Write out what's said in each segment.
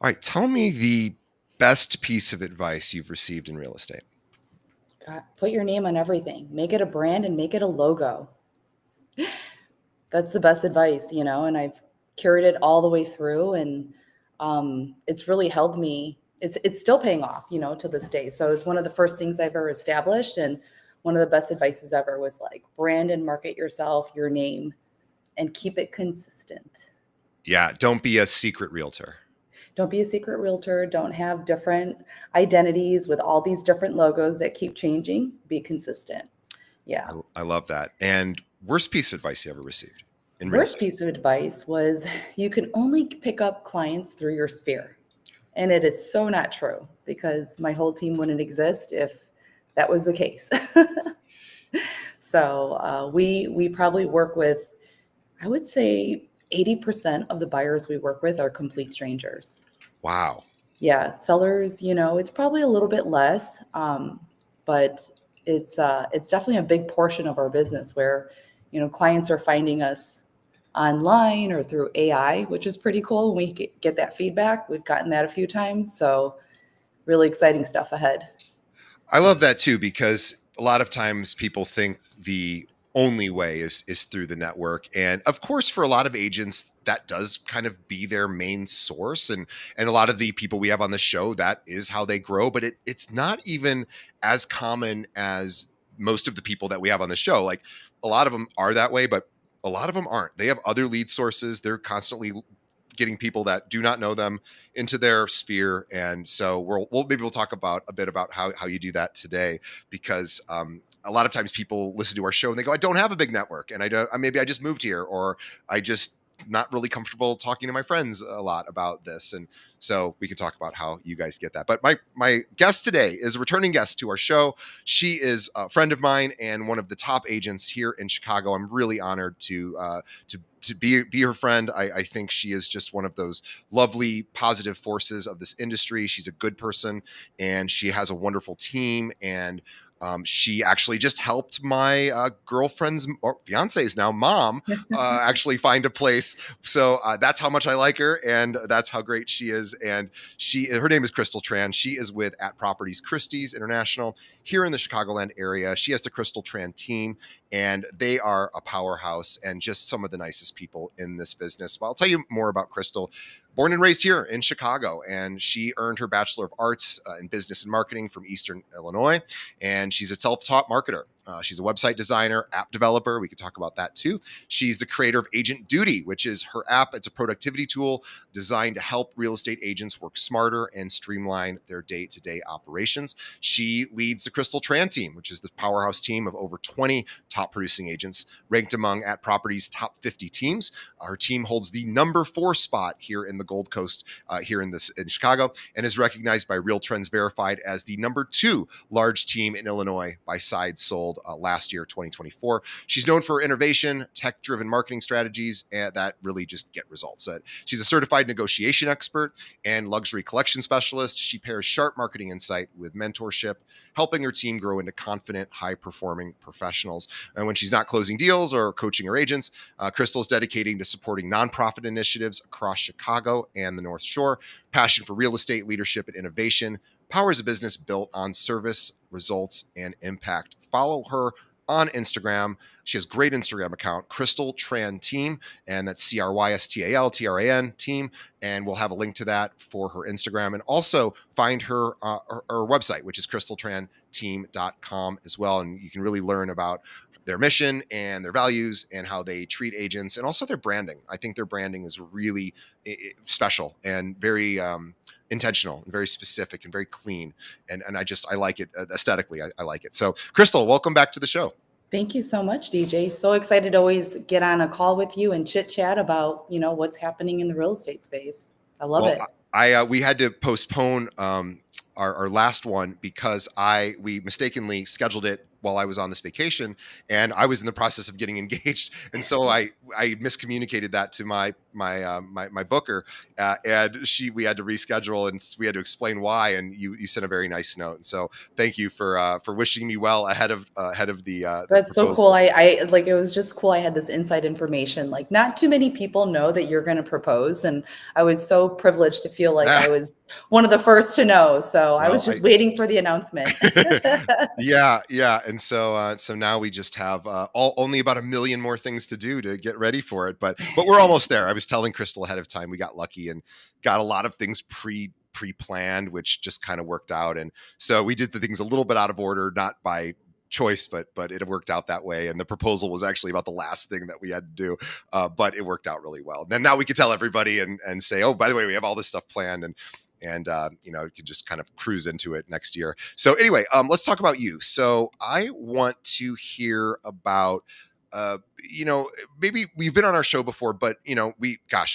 All right, tell me the best piece of advice you've received in real estate. God, put your name on everything. Make it a brand and make it a logo. That's the best advice, and I've carried it all the way through, and it's really held me. It's still paying off, to this day. So it's one of the first things I've ever established, and one of the best advices ever was like brand and market yourself, your name, and keep it consistent. Yeah, don't be a secret realtor. Don't be a secret realtor. Don't have different identities with all these different logos that keep changing. Be consistent. Yeah. I love that. And worst piece of advice you ever received in real Worst estate? piece of advice was you can only pick up clients through your sphere. And it is so not true because my whole team wouldn't exist if that was the case. So we probably work with, I would say 80% of the buyers we work with are complete strangers. Wow. Yeah, sellers, it's probably a little bit less, but it's definitely a big portion of our business where, clients are finding us online or through AI, which is pretty cool. When we get that feedback, we've gotten that a few times, so really exciting stuff ahead. I love that too, because a lot of times people think the only way is through the network. And of course, for a lot of agents, that does kind of be their main source. And a lot of the people we have on the show, that is how they grow. But it's not even as common as most of the people that we have on the show. Like a lot of them are that way, but a lot of them aren't. They have other lead sources. They're constantly getting people that do not know them into their sphere. And so we'll talk about a bit about how you do that today, because a lot of times people listen to our show and they go, I don't have a big network, and I don't, maybe I just moved here, or I just not really comfortable talking to my friends a lot about this. And so we can talk about how you guys get that. But my guest today is a returning guest to our show. She is a friend of mine and one of the top agents here in Chicago. I'm really honored to be her friend. I think she is just one of those lovely, positive forces of this industry. She's a good person, and she has a wonderful team. And she actually just helped my girlfriend's or fiance's now mom actually find a place. So that's how much I like her, and that's how great she is. And her name is Crystal Tran. She is with At Properties Christie's International here in the Chicagoland area. She has the Crystal Tran team, and they are a powerhouse and just some of the nicest people in this business. But I'll tell you more about Crystal. Born and raised here in Chicago, and she earned her Bachelor of Arts in Business and Marketing from Eastern Illinois, and she's a self-taught marketer. She's a website designer, app developer. We could talk about that too. She's the creator of Agent Duty, which is her app. It's a productivity tool designed to help real estate agents work smarter and streamline their day-to-day operations. She leads the Crystal Tran team, which is the powerhouse team of over 20 top producing agents, ranked among At Properties' top 50 teams. Her team holds the number 4 spot here in the Gold Coast, here in Chicago, and is recognized by Real Trends Verified as the number 2 large team in Illinois by sides sold last year, 2024. She's known for innovation, tech-driven marketing strategies, and that really just get results. She's a certified negotiation expert and luxury collection specialist. She pairs sharp marketing insight with mentorship, helping her team grow into confident, high-performing professionals. And when she's not closing deals or coaching her agents, Crystal is dedicating to supporting nonprofit initiatives across Chicago and the North Shore. Passion for real estate, leadership, and innovation powers a business built on service, results, and impact. Follow her on Instagram. She has a great Instagram account, Crystal Tran Team, and that's CrystalTran Team. And we'll have a link to that for her Instagram. And also find her website, which is crystaltranteam.com as well. And you can really learn about their mission and their values and how they treat agents, and also their branding. I think their branding is really special and very intentional and very specific and very clean. And I like it aesthetically. I like it. So Crystal, welcome back to the show. Thank you so much, DJ. So excited to always get on a call with you and chit chat about, what's happening in the real estate space. I love it. We had to postpone our last one because we mistakenly scheduled it while I was on this vacation, and I was in the process of getting engaged. And so I miscommunicated that to my my booker, and we had to reschedule, and we had to explain why. And you sent a very nice note, and so thank you for wishing me well ahead of the That's so cool. proposal. I like it was just cool. I had this inside information. Like not too many people know that you're going to propose, and I was so privileged to feel like I was one of the first to know. So I Well, was just waiting for the announcement. yeah, and so now we just have only about 1 million more things to do to get ready for it, but we're almost there. I was telling Crystal ahead of time, we got lucky and got a lot of things pre-planned, which just kind of worked out, and so we did the things a little bit out of order, not by choice, but it worked out that way. And the proposal was actually about the last thing that we had to do, but it worked out really well. And then now we could tell everybody and say, oh, by the way, we have all this stuff planned, and you can just kind of cruise into it next year. So anyway, let's talk about you. So I want to hear about maybe we've been on our show before, but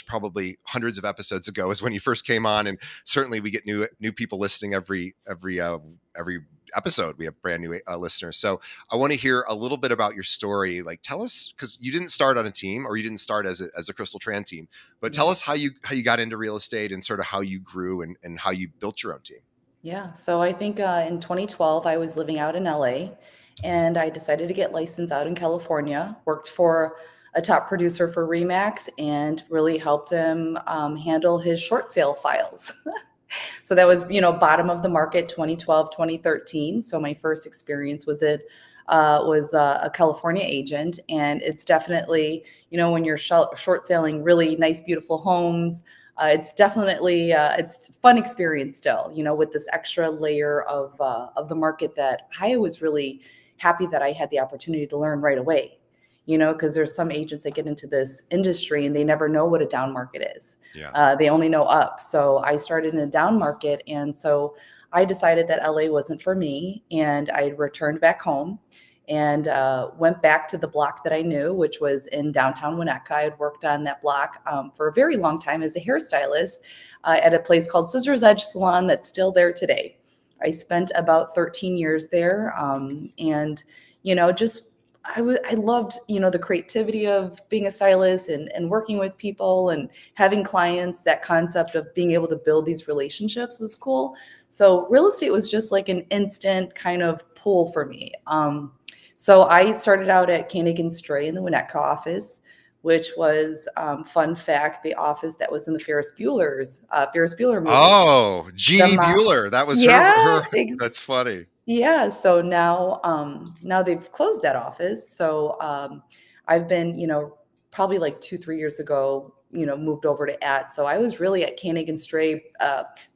probably hundreds of episodes ago is when you first came on, and certainly we get new people listening every episode. We have brand new listeners. So I want to hear a little bit about your story. Like, tell us, because you didn't start on a team, or you didn't start as a Crystal Tran team, but tell us how you got into real estate and sort of how you grew and how you built your own team. Yeah. So I think in 2012, I was living out in LA and I decided to get licensed out in California, worked for a top producer for Remax and really helped him handle his short sale files. So that was, bottom of the market 2012, 2013. So my first experience was a California agent. And it's definitely, when you're short selling really nice, beautiful homes, it's definitely it's a fun experience still, with this extra layer of the market that I was really happy that I had the opportunity to learn right away. Because there's some agents that get into this industry and they never know what a down market is. Yeah. They only know up. So I started in a down market. And so I decided that LA wasn't for me. And I returned back home and went back to the block that I knew, which was in downtown Winnetka. I had worked on that block for a very long time as a hairstylist at a place called Scissors Edge Salon that's still there today. I spent about 13 years there. And I loved, the creativity of being a stylist and working with people and having clients. That concept of being able to build these relationships was cool. So real estate was just like an instant kind of pull for me. So I started out at Koenig and Stray in the Winnetka office, which was, fun fact, the office that was in the Ferris Bueller movie. Oh, Jeannie Bueller. That was Yeah, her. That's funny. yeah. So now they've closed that office. So I've been, probably like 2-3 years ago, moved over to So I was really at Koenig and Stray,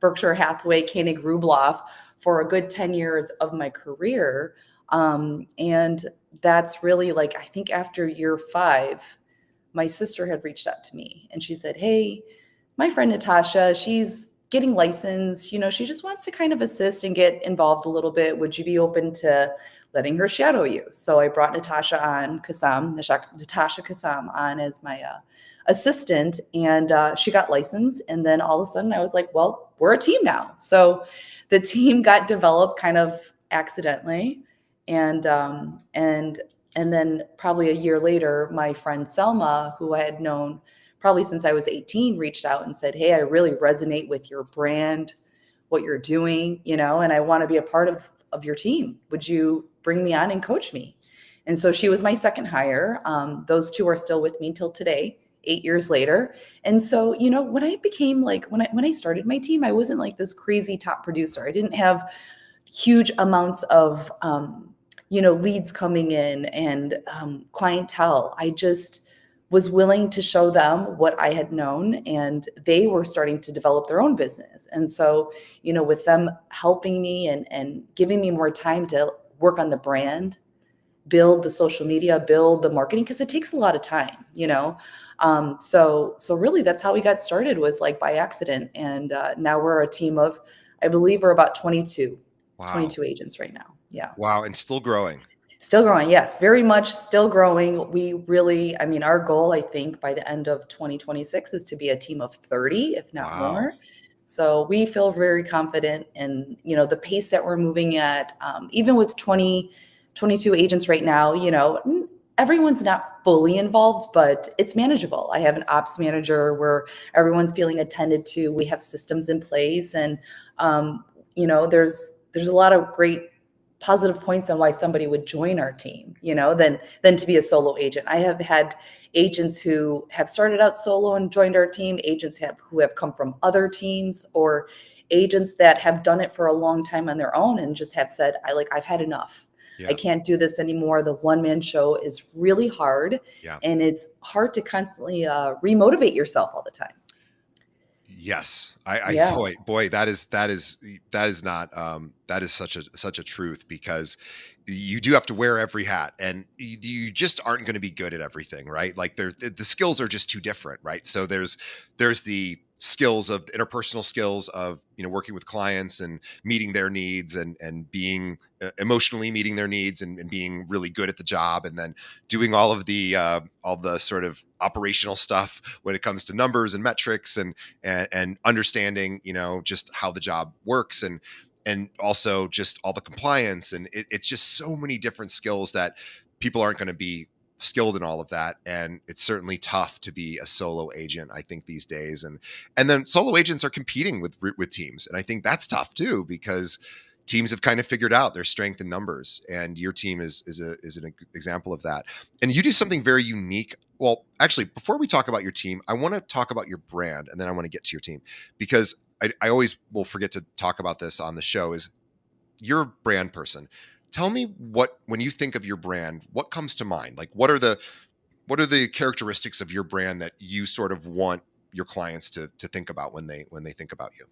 Berkshire Hathaway, Koenig Rubloff for a good 10 years of my career. And that's really like, I think after year 5, my sister had reached out to me and she said, hey, my friend Natasha, she's getting licensed, she just wants to kind of assist and get involved a little bit. Would you be open to letting her shadow you? So I brought Natasha Kassam on as my assistant, and she got licensed. And then all of a sudden I was like, well, we're a team now. So the team got developed kind of accidentally. And then probably a year later, my friend Selma, who I had known probably since I was 18, reached out and said, hey, I really resonate with your brand, what you're doing, and I want to be a part of your team. Would you bring me on and coach me? And so she was my second hire. Those two are still with me till today, 8 years later. And so, when I became like, when I started my team, I wasn't like this crazy top producer. I didn't have huge amounts of, leads coming in and clientele. I just was willing to show them what I had known, and they were starting to develop their own business. And so, with them helping me and giving me more time to work on the brand, build the social media, build the marketing, because it takes a lot of time, So really that's how we got started, was like by accident. And now we're a team of, I believe we're about 22. Wow. 22 agents right now. Yeah. Wow. And still growing. Still growing. Yes, very much still growing. We really, our goal, I think, by the end of 2026 is to be a team of 30, if not more. So we feel very confident in, the pace that we're moving at, even with 22 agents right now, everyone's not fully involved, but it's manageable. I have an ops manager where everyone's feeling attended to. We have systems in place, and um, there's a lot of great positive points on why somebody would join our team. Than to be a solo agent. I have had agents who have started out solo and joined our team. Who have come from other teams, or agents that have done it for a long time on their own and just have said, I've had enough. I Yeah. can't do this anymore. The one man show is really hard, Yeah. and it's hard to constantly remotivate yourself all the time. Yes, I Yeah. boy, that is not that is such a truth, because you do have to wear every hat, and you just aren't going to be good at everything, right? Like the skills are just too different, right? So there's the skills of interpersonal skills of working with clients and meeting their needs, and being emotionally meeting their needs, and being really good at the job, and then doing all the sort of operational stuff when it comes to numbers and metrics, and understanding just how the job works, and also just all the compliance, and it's just so many different skills that people aren't going to be skilled in all of that, and it's certainly tough to be a solo agent, I think, these days. And then solo agents are competing with teams, and I think that's tough too, because teams have kind of figured out their strength in numbers, and your team is an example of that. And you do something very unique. Well, actually, before we talk about your team, I want to talk about your brand, and then I want to get to your team, because I always will forget to talk about this on the show. Is you're a brand person. Tell me, when you think of your brand, what comes to mind? Like, what are the characteristics of your brand that you sort of want your clients to think about when they think about you?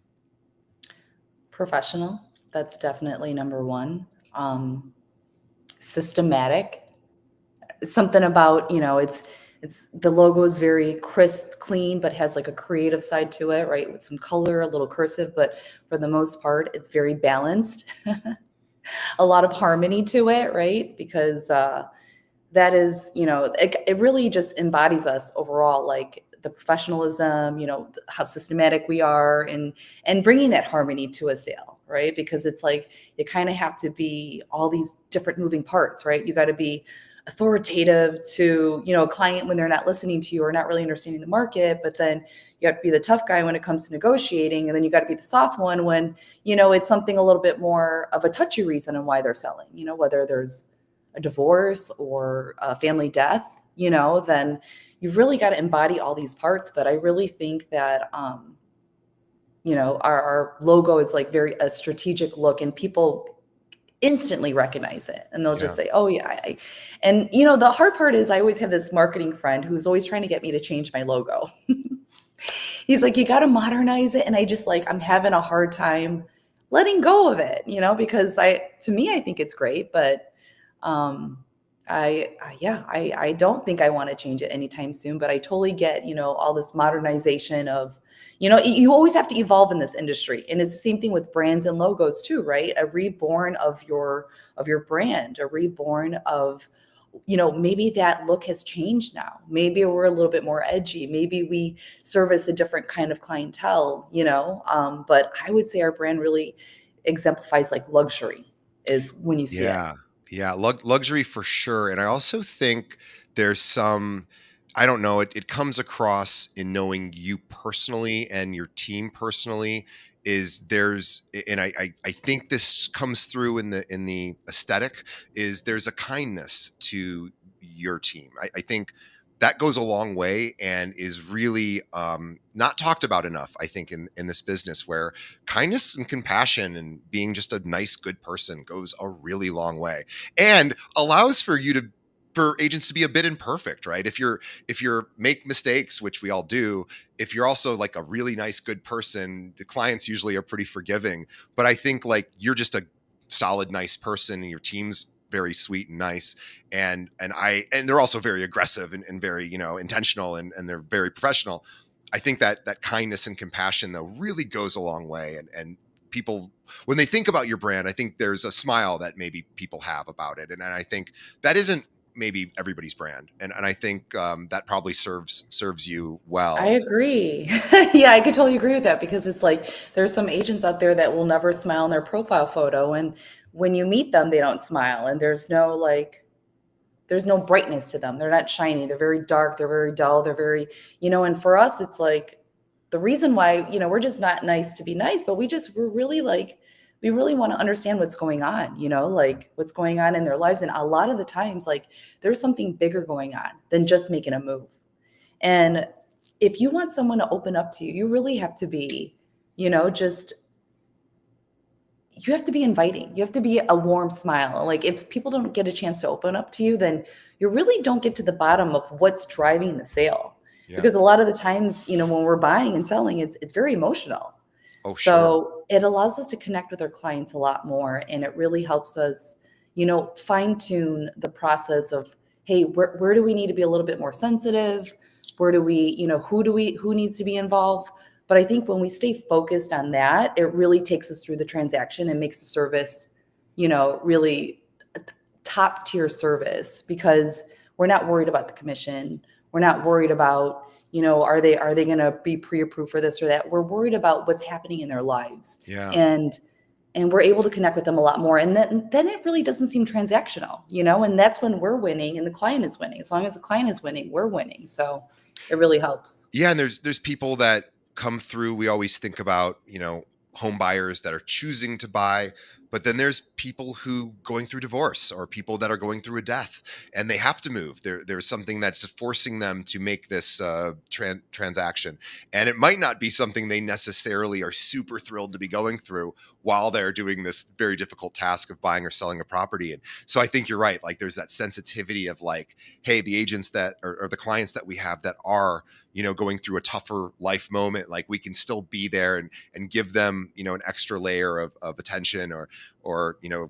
Professional. That's definitely number one. Systematic. Something about, it's the logo is very crisp, clean, but has like a creative side to it, right? With some color, a little cursive, but for the most part, it's very balanced. A lot of harmony to it, right? Because that is, it really just embodies us overall, like the professionalism, how systematic we are, and bringing that harmony to a sale, right? Because it's like you kind of have to be all these different moving parts, right? You got to be authoritative to a client when they're not listening to you or not really understanding the market, but then you have to be the tough guy when it comes to negotiating, and then you got to be the soft one when it's something a little bit more of a touchy reason on why they're selling, whether there's a divorce or a family death, then you've really got to embody all these parts. But I really think that, our logo is like very a strategic look, and people instantly recognize it, and they'll just Yeah. say, oh yeah. And the hard part is I always have this marketing friend who's always trying to get me to change my logo. He's like, you got to modernize it. And I'm having a hard time letting go of it, because to me, I think it's great, but um, I don't think I want to change it anytime soon, but I totally get, all this modernization of, you always have to evolve in this industry. And it's the same thing with brands and logos too, right? A reborn of your brand, a reborn of, maybe that look has changed now. Maybe we're a little bit more edgy. Maybe we service a different kind of clientele, but I would say our brand really exemplifies like luxury is when you see it. Yeah. Yeah. Luxury for sure. And I also think there's some, I don't know, it comes across in knowing you personally and your team personally, is there's, and I think this comes through in the aesthetic, is there's a kindness to your team. I think that goes a long way, and is really not talked about enough, I think, in this business, where kindness and compassion and being just a nice, good person goes a really long way, and allows for agents to be a bit imperfect, right? If you're make mistakes, which we all do, if you're also like a really nice, good person, the clients usually are pretty forgiving. But I think like you're just a solid, nice person, and your team's very sweet and nice, and they're also very aggressive, and very intentional, and they're very professional. I think that kindness and compassion, though, really goes a long way, and people, when they think about your brand, I think there's a smile that maybe people have about it, and I think that isn't maybe everybody's brand, and I think that probably serves you I well. agree. Yeah, I could totally agree with that, because it's like there's some agents out there that will never smile in their profile photo, and when you meet them, they don't smile, and there's no brightness to them. They're not shiny. They're very dark. They're very dull. They're very, and for us, it's like the reason why, we're just not nice to be nice, but we're really like, we really want to understand what's going on, like what's going on in their lives. And a lot of the times, like there's something bigger going on than just making a move. And if you want someone to open up to you, you really have to be, just you have to be inviting. You have to be a warm smile. Like if people don't get a chance to open up to you, then you really don't get to the bottom of what's driving the sale. Yeah. Because a lot of the times, when we're buying and selling, it's very emotional. Oh, sure. So it allows us to connect with our clients a lot more, and it really helps us, fine tune the process of, hey, where do we need to be a little bit more sensitive? Where do we, who needs to be involved? But I think when we stay focused on that, it really takes us through the transaction and makes the service, really top tier service, because we're not worried about the commission. We're not worried about, are they going to be pre-approved for this or that? We're worried about what's happening in their lives. Yeah. And we're able to connect with them a lot more. And then it really doesn't seem transactional, and that's when we're winning and the client is winning. As long as the client is winning, we're winning. So it really helps. Yeah, and there's people that come through. We always think about, home buyers that are choosing to buy, but then there's people who going through divorce or people that are going through a death and they have to move. There's something that's forcing them to make this transaction, and it might not be something they necessarily are super thrilled to be going through while they're doing this very difficult task of buying or selling a property. And so I think you're right. Like there's that sensitivity of like, hey, the agents that or the clients that we have that are going through a tougher life moment, like we can still be there and give them, an extra layer of attention or,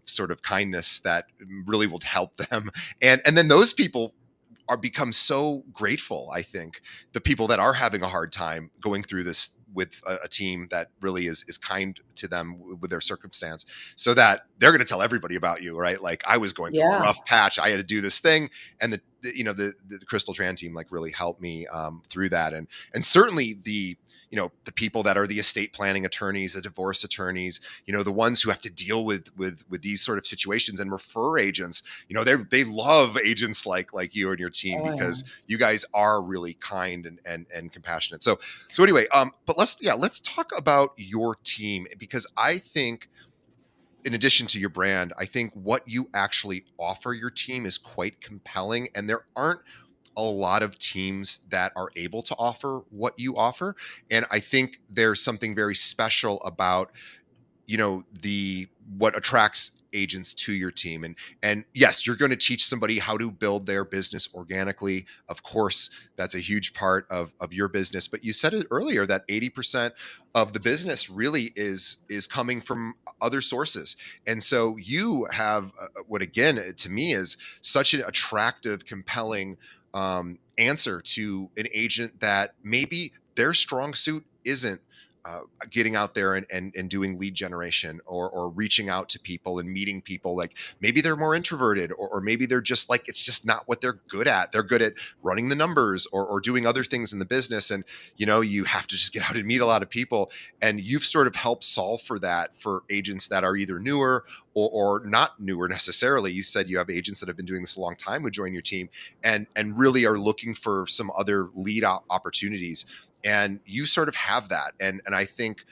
sort of kindness that really will help them. And then those people are become so grateful. I think the people that are having a hard time going through this with a team that really is kind to them with their circumstance, so that they're going to tell everybody about you, right? Like I was going through a Yeah. rough patch. I had to do this thing. And the Crystal Tran team like really helped me through that. And certainly the people that are the estate planning attorneys, the divorce attorneys, the ones who have to deal with these sort of situations and refer agents, they love agents like you and your team, Oh, yeah. because you guys are really kind and compassionate. So anyway, but let's talk about your team, because I think in addition to your brand, I think what you actually offer your team is quite compelling, and there aren't a lot of teams that are able to offer what you offer. And I think there's something very special about, the what attracts agents to your team. And yes, you're going to teach somebody how to build their business organically. Of course, that's a huge part of your business. But you said it earlier that 80% of the business really is coming from other sources. And so you have what again to me is such an attractive, compelling answer to an agent that maybe their strong suit isn't getting out there and doing lead generation or reaching out to people and meeting people. Like maybe they're more introverted, or maybe they're just like, it's just not what they're good at. They're good at running the numbers or doing other things in the business. And, you have to just get out and meet a lot of people. And you've sort of helped solve for that for agents that are either newer or not newer necessarily. You said you have agents that have been doing this a long time would join your team and really are looking for some other lead opportunities. And you sort of have that. And I think,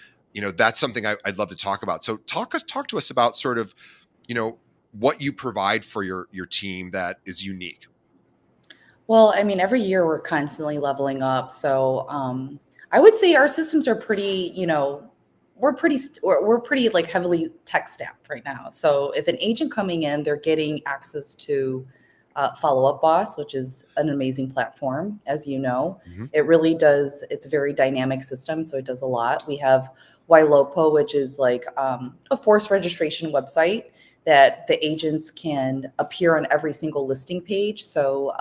that's something I'd love to talk about. So talk to us about sort of, what you provide for your team that is unique. Well, I mean, every year we're constantly leveling up. So I would say our systems are pretty, we're pretty like heavily tech stacked right now. So if an agent coming in, they're getting access to Follow Up Boss, which is an amazing platform, as you know. Mm-hmm. It really does. It's a very dynamic system, so it does a lot. We have Ylopo, which is like a forced registration website that the agents can appear on every single listing page. So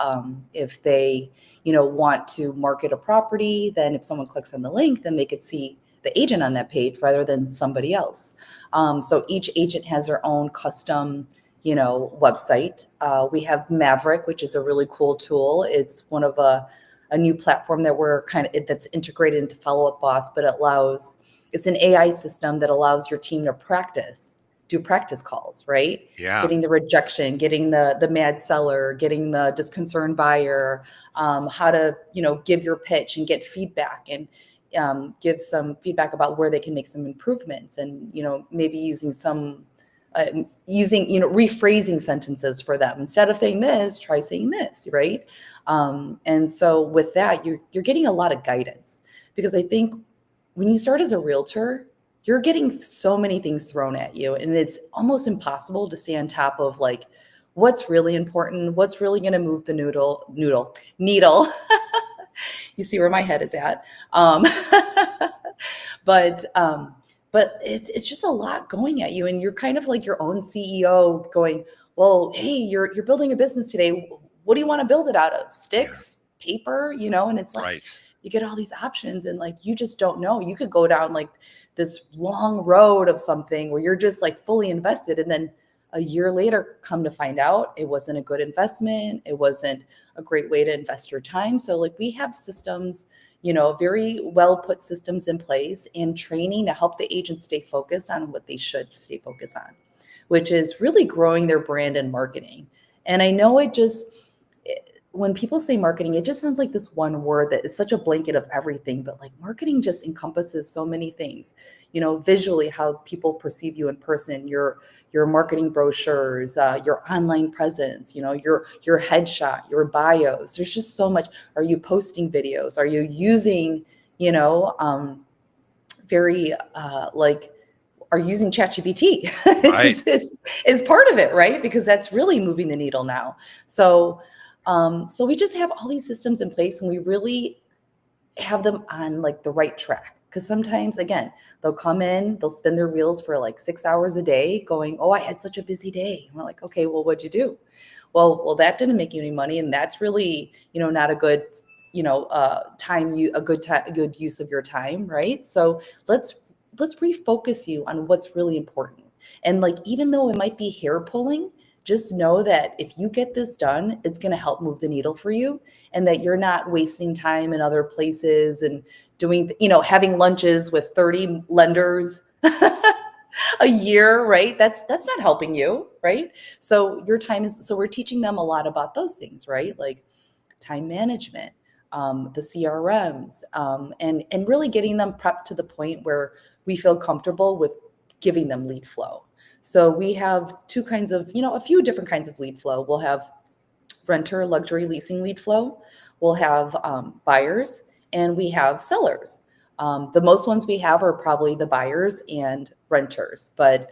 if they, want to market a property, then if someone clicks on the link, then they could see the agent on that page rather than somebody else. So each agent has their own custom, website. We have Maverick, which is a really cool tool. It's one of a new platform that we're that's integrated into Follow Up Boss, but it's an AI system that allows your team to practice do practice calls, right? Yeah. Getting the rejection, getting the mad seller, getting the disconcerted buyer, how to, give your pitch and get feedback, and give some feedback about where they can make some improvements, and, maybe using some rephrasing sentences for them. Instead of saying this, try saying this, right? And so with that, you're getting a lot of guidance, because I think when you start as a realtor, you're getting so many things thrown at you, and it's almost impossible to stay on top of like what's really important, what's really going to move the needle. You see where my head is at. But it's just a lot going at you, and you're kind of like your own CEO going, well, hey, you're building a business today. What do you want to build it out of? Yeah. Sticks, paper, and it's like Right. you get all these options, and like you just don't know. You could go down like this long road of something where you're just like fully invested, and then a year later come to find out it wasn't a good investment, it wasn't a great way to invest your time. So like we have systems, very well put systems in place, and training to help the agents stay focused on what they should stay focused on, which is really growing their brand and marketing. And I know when people say marketing, it just sounds like this one word that is such a blanket of everything, but like marketing just encompasses so many things. Visually, how people perceive you in person, your marketing brochures, your online presence, your headshot, your bios. There's just so much. Are you posting videos? Are you using, very like are using ChatGPT Right. is part of it, right? Because that's really moving the needle now. So, so we just have all these systems in place, and we really have them on like the right track. Because sometimes, again, they'll come in, they'll spin their wheels for like 6 hours a day, going, "Oh, I had such a busy day." And we're like, "Okay, well, what'd you do?" Well, that didn't make you any money, and that's really, not a good, a good use of your time, right? So let's refocus you on what's really important. And like, even though it might be hair pulling, just know that if you get this done, it's going to help move the needle for you, and that you're not wasting time in other places and doing, having lunches with 30 lenders a year, right? That's not helping you, right? So your time is, so we're teaching them a lot about those things, right? Like time management, the CRMs, and really getting them prepped to the point where we feel comfortable with giving them lead flow. So we have two kinds of, a few different kinds of lead flow. We'll have renter luxury leasing lead flow. We'll have buyers, and we have sellers. The most ones we have are probably the buyers and renters. But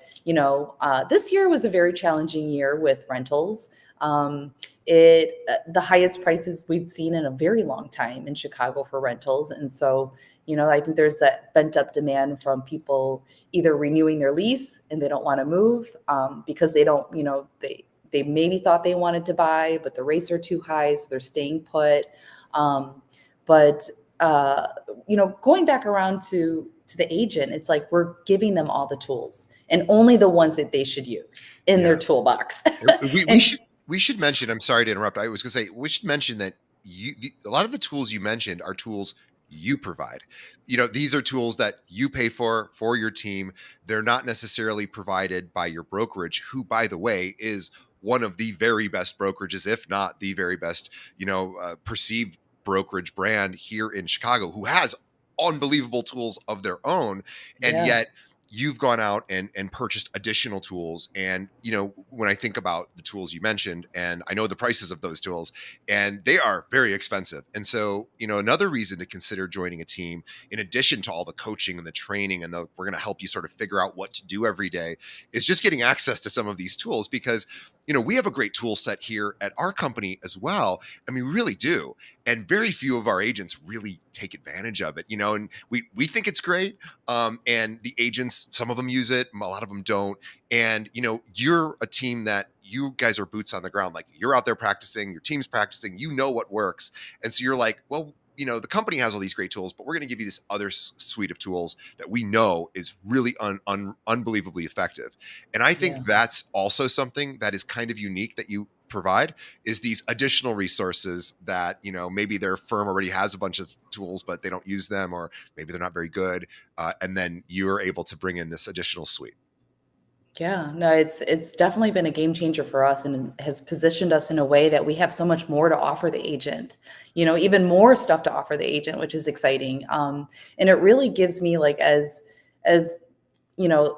this year was a very challenging year with rentals. The highest prices we've seen in a very long time in Chicago for rentals, and so I think there's that pent up demand from people either renewing their lease and they don't want to move, because they don't, they maybe thought they wanted to buy, but the rates are too high, so they're staying put. But going back around to the agent, it's like we're giving them all the tools, and only the ones that they should use in their Yeah. toolbox. We And should mention. I'm sorry to interrupt. I was going to say we should mention that a lot of the tools you mentioned are tools you provide. These are tools that you pay for your team. They're not necessarily provided by your brokerage, who, by the way, is one of the very best brokerages, if not the very best, perceived brokerage brand here in Chicago, who has unbelievable tools of their own, and yeah, yet you've gone out and purchased additional tools. And when I think about the tools you mentioned, and I know the prices of those tools, and they are very expensive. And so another reason to consider joining a team, in addition to all the coaching and the training, and we're going to help you sort of figure out what to do every day, is just getting access to some of these tools. Because we have a great tool set here at our company as well. I mean, we really do. And very few of our agents really take advantage of it, and we think it's great. And the agents, some of them use it, a lot of them don't. And you're a team that you guys are boots on the ground. Like, you're out there practicing, your team's practicing, what works. And so you're like, well, the company has all these great tools, but we're going to give you this other suite of tools that we know is really unbelievably effective. And I yeah. think that's also something that is kind of unique that you provide, is these additional resources that maybe their firm already has a bunch of tools, but they don't use them, or maybe they're not very good, and then you're able to bring in this additional suite. Yeah, no, it's definitely been a game changer for us and has positioned us in a way that we have so much more to offer the agent, even more stuff to offer the agent, which is exciting. And it really gives me like as you know,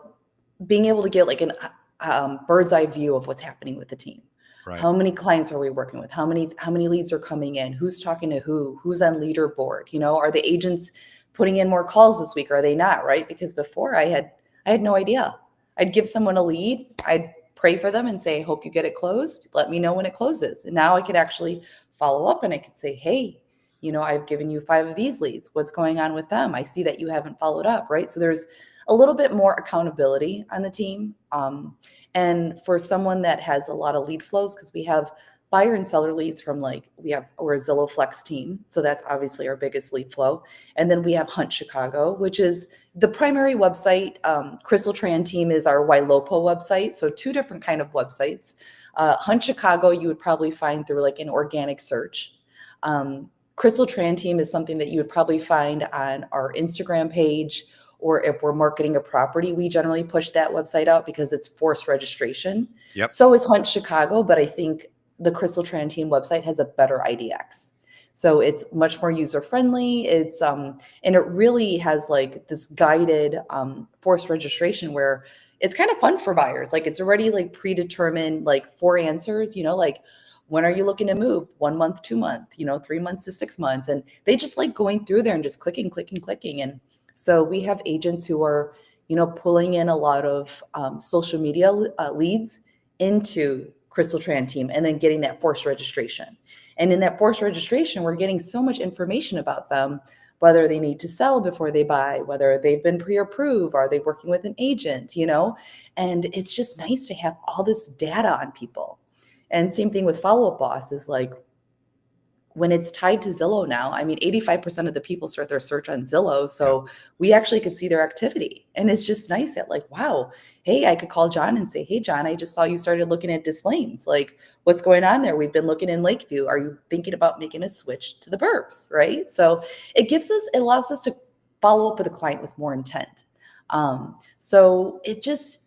being able to get like an bird's eye view of what's happening with the team. Right. How many clients are we working with? How many leads are coming in? Who's talking to who? Who's on leaderboard? Are the agents putting in more calls this week? Are they not? Right? Because before I had no idea. I'd give someone a lead. I'd pray for them and say, hope you get it closed. Let me know when it closes. And now I could actually follow up and I could say, hey, I've given you 5 of these leads. What's going on with them? I see that you haven't followed up, right? So there's a little bit more accountability on the team. And for someone that has a lot of lead flows, because we have buyer and seller leads from we're a Zillow Flex team. So that's obviously our biggest lead flow. And then we have Hunt Chicago, which is the primary website. Crystal Tran team is our Ylopo website. So 2 different kind of websites. Hunt Chicago, you would probably find through like an organic search. Crystal Tran team is something that you would probably find on our Instagram page, or if we're marketing a property, we generally push that website out because it's forced registration. Yep. So is Hunt Chicago, but I think the Crystal Tran team website has a better IDX. So it's much more user friendly. And it really has like this guided forced registration where it's kind of fun for buyers. Like it's already like predetermined, like 4 answers, like when are you looking to move? 1 month, 2 month, 3 months to 6 months. And they just like going through there and just clicking, clicking, clicking. And so we have agents who are, pulling in a lot of social media leads into Crystal Tran team and then getting that forced registration. And in that forced registration, we're getting so much information about them, whether they need to sell before they buy, whether they've been pre-approved, are they working with an agent, and it's just nice to have all this data on people. And same thing with Follow Up Boss is like, when it's tied to Zillow now, I mean, 85% of the people start their search on Zillow. Yeah. So we actually could see their activity. And it's just nice that like, wow, hey, I could call John and say, hey, John, I just saw you started looking at Des Plaines. Like, what's going on there? We've been looking in Lakeview. Are you thinking about making a switch to the burbs? Right. So it allows us to follow up with a client with more intent. So it just,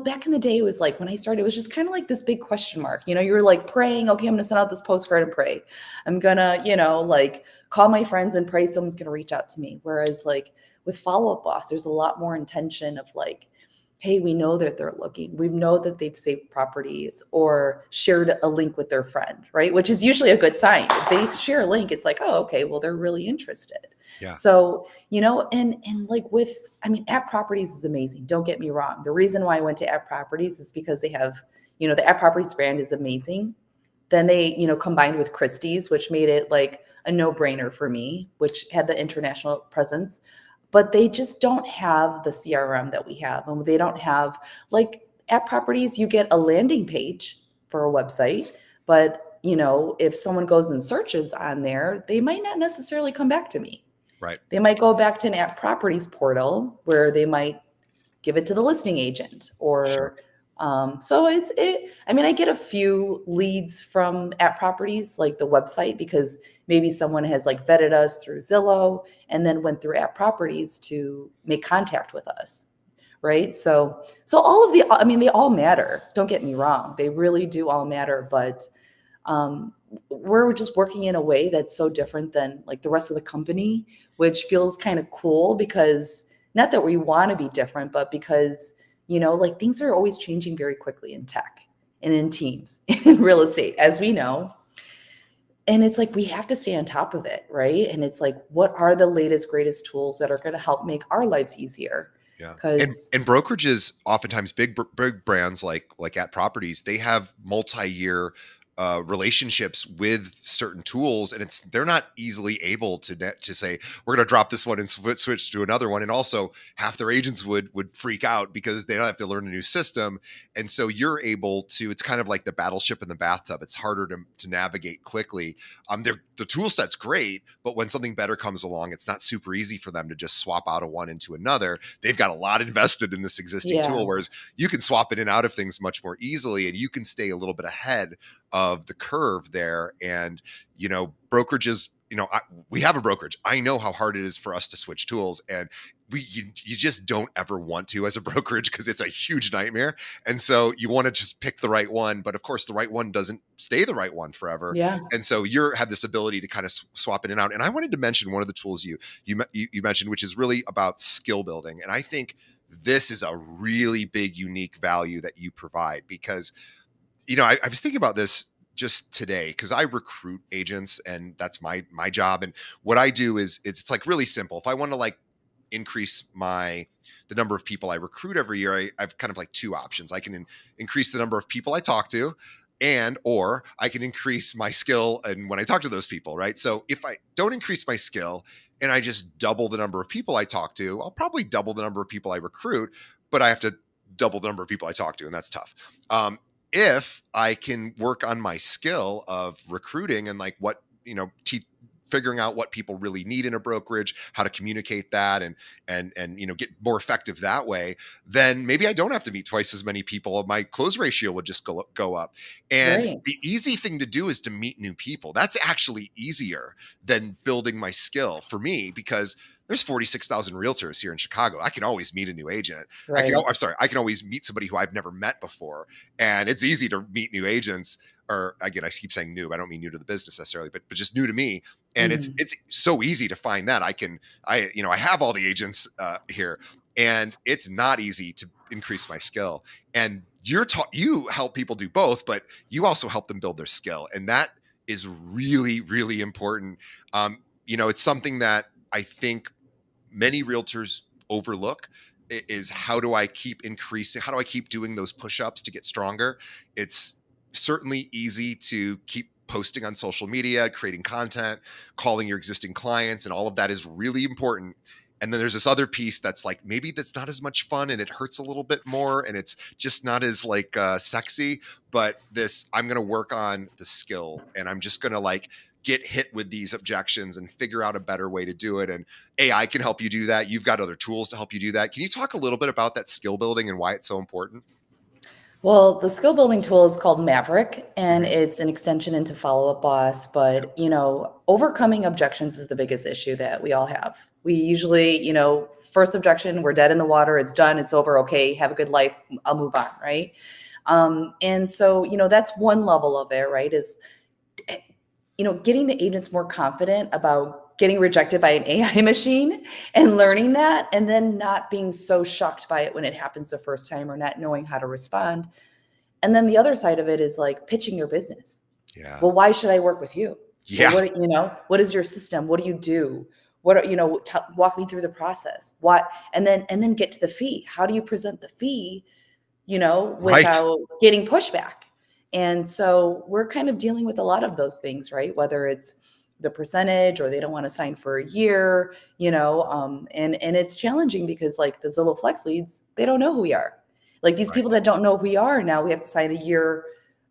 back in the day, it was like when I started, it was just kind of like this big question mark. You were like praying, okay, I'm going to send out this postcard and pray. I'm going to, like call my friends and pray someone's going to reach out to me. Whereas like with Follow Up Boss, there's a lot more intention of like, hey, we know that they're looking. We know that they've saved properties or shared a link with their friend, right? Which is usually a good sign. If they share a link, it's like, oh, okay, well, they're really interested. Yeah. So, and like App Properties is amazing. Don't get me wrong. The reason why I went to App Properties is because they have, the App Properties brand is amazing. Then they, combined with Christie's, which made it like a no-brainer for me, which had the international presence. But they just don't have the CRM that we have. And they don't have, like, App Properties, you get a landing page for a website. But, if someone goes and searches on there, they might not necessarily come back to me. Right. They might go back to an App Properties portal where they might give it to the listing agent or Sure. so I get a few leads from App Properties, like the website, because maybe someone has like vetted us through Zillow and then went through App Properties to make contact with us. Right. So they all matter. Don't get me wrong. They really do all matter. But we're just working in a way that's so different than like the rest of the company, which feels kind of cool because not that we want to be different, but because, like things are always changing very quickly in tech and in teams in real estate, as we know. And it's like we have to stay on top of it, right? And it's like, what are the latest, greatest tools that are going to help make our lives easier? Yeah. Because And brokerages, oftentimes big brands like At Properties, they have multi-year relationships with certain tools, and they're not easily able to say we're going to drop this one and switch to another one. And also, half their agents would freak out because they don't have to learn a new system, and so you're able to. It's kind of like the battleship in the bathtub. It's harder to navigate quickly. The tool set's great, but when something better comes along, it's not super easy for them to just swap out of one into another. They've got a lot invested in this existing yeah, tool, whereas you can swap in and out of things much more easily, and you can stay a little bit ahead of the curve there. And brokerages we have a brokerage. I know how hard it is for us to switch tools, and you just don't ever want to as a brokerage because it's a huge nightmare. And so you want to just pick the right one, but of course the right one doesn't stay the right one forever. Yeah. And so you have this ability to kind of swap it in and out. And I wanted to mention one of the tools you mentioned, which is really about skill building. And I think this is a really big, unique value that you provide because, I was thinking about this just today because I recruit agents and that's my job. And what I do is it's like really simple. If I want to like increase the number of people I recruit every year, I've kind of like two options. I can increase the number of people I talk to, or I can increase my skill and when I talk to those people, right? So if I don't increase my skill and I just double the number of people I talk to, I'll probably double the number of people I recruit, but I have to double the number of people I talk to, and that's tough. If I can work on my skill of recruiting and like what, figuring out what people really need in a brokerage, how to communicate that and get more effective that way, then maybe I don't have to meet twice as many people. My close ratio would just go up. And Right. the easy thing to do is to meet new people. That's actually easier than building my skill for me because there's 46,000 realtors here in Chicago. I can always meet a new agent. Right. I can always meet somebody who I've never met before. And it's easy to meet new agents, or again, I keep saying new, I don't mean new to the business necessarily, but just new to me. And Mhm. it's so easy to find that. I have all the agents here, and it's not easy to increase my skill. And you help people do both, but you also help them build their skill. And that is really, really important. It's something that I think many realtors overlook is how do I keep doing those push-ups to get stronger? It's certainly easy to keep posting on social media, creating content, calling your existing clients, and all of that is really important. And then there's this other piece that's like maybe that's not as much fun and it hurts a little bit more and it's just not as like sexy. But I'm going to work on the skill and I'm just going to like get hit with these objections and figure out a better way to do it. And AI can help you do that. You've got other tools to help you do that. Can you talk a little bit about that skill building and why it's so important? Well, the skill building tool is called Maverick, and Mhm. it's an extension into Follow Up Boss. But, overcoming objections is the biggest issue that we all have. We usually, first objection, we're dead in the water, it's done, it's over, okay, have a good life, I'll move on, right? And so, that's one level of it, right? Is getting the agents more confident about getting rejected by an AI machine and learning that, and then not being so shocked by it when it happens the first time or not knowing how to respond. And then the other side of it is like pitching your business. Yeah. Well, why should I work with you? Well, Yeah. what is your system? What do you do? Walk me through the process. What, and then get to the fee. How do you present the fee, Right. without getting pushback? And so we're kind of dealing with a lot of those things, right? Whether it's the percentage or they don't want to sign for a year, and it's challenging because like the Zillow Flex leads, they don't know who we are. Like these people Right. that don't know who we are, now we have to sign a year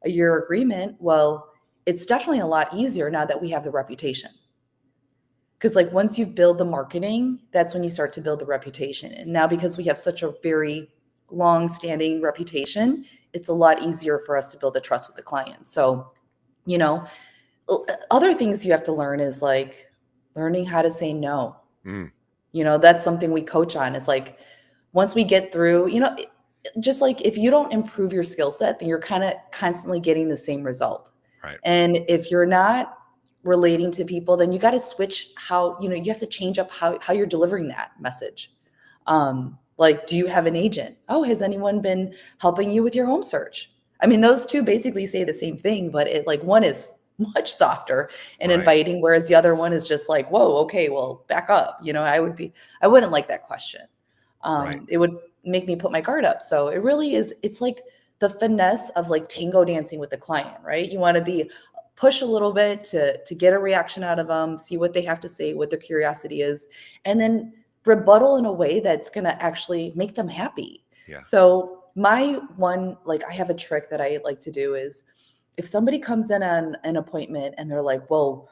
agreement. Well, it's definitely a lot easier now that we have the reputation. Because like once you build the marketing, that's when you start to build the reputation. And now because we have such a very long-standing reputation, it's a lot easier for us to build the trust with the client. So, you know, other things you have to learn is like learning how to say no. Mm, That's something we coach on. It's like once we get through, just like if you don't improve your skill set, then you're kind of constantly getting the same result. right. And if you're not relating to people, then you got to switch how, you have to change up how you're delivering that message. Like, do you have an agent? Oh, has anyone been helping you with your home search? I mean, those two basically say the same thing, but it like one is much softer and Right. inviting, whereas the other one is just like, whoa, okay, well, back up. I wouldn't like that question. Right. It would make me put my guard up. So it really is, it's like the finesse of like tango dancing with the client, right? You want to be push a little bit to get a reaction out of them, see what they have to say, what their curiosity is, and then rebuttal in a way that's going to actually make them happy. Yeah. So my one, like I have a trick that I like to do is if somebody comes in on an appointment and they're like, well,